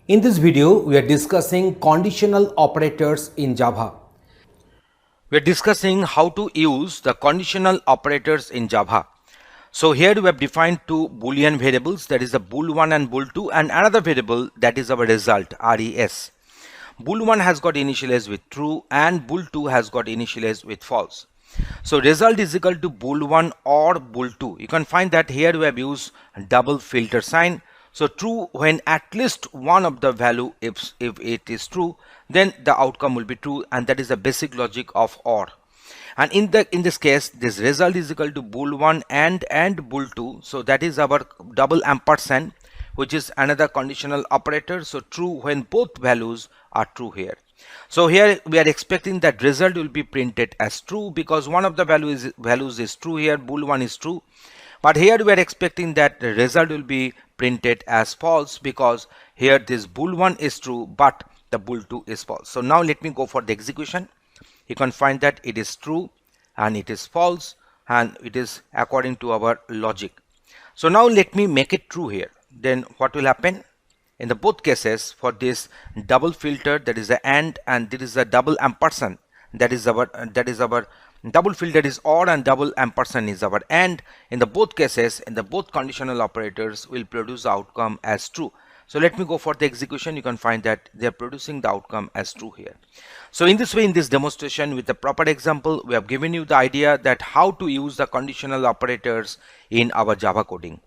In this video, we are discussing conditional operators in Java. We are discussing how to use the conditional operators in Java. So here we have defined two Boolean variables, that is the bool1 and bool2, and another variable that is our result, res. Bool1 has got initialize with true and bool2 has got initialize with false. So result is equal to bool1 or bool2. You can find that here we have used double filter sign. So true when at least one of the value, if it is true, then the outcome will be true, and that is the basic logic of OR. And in this case, this result is equal to bool1 and bool2. So that is our double ampersand, which is another conditional operator. So true when both values are true here. So here we are expecting that result will be printed as true because one of the values is true here, bool1 is true. But here we are expecting that the result will be printed as false because here this bool1 is true but the bool2 is false. So now let me go for the execution. You can find that it is true and it is false and it is according to our logic. So now let me make it true here. Then what will happen? In the both cases, for this double filter, that is the and there is a double ampersand, that is our double filter is OR and double ampersand is our AND. In the both cases, in the both conditional operators will produce the outcome as true. So let me go for the execution. You can find that they are producing the outcome as true here. So in this way, in this demonstration with the proper example, we have given you the idea that how to use the conditional operators in our Java coding.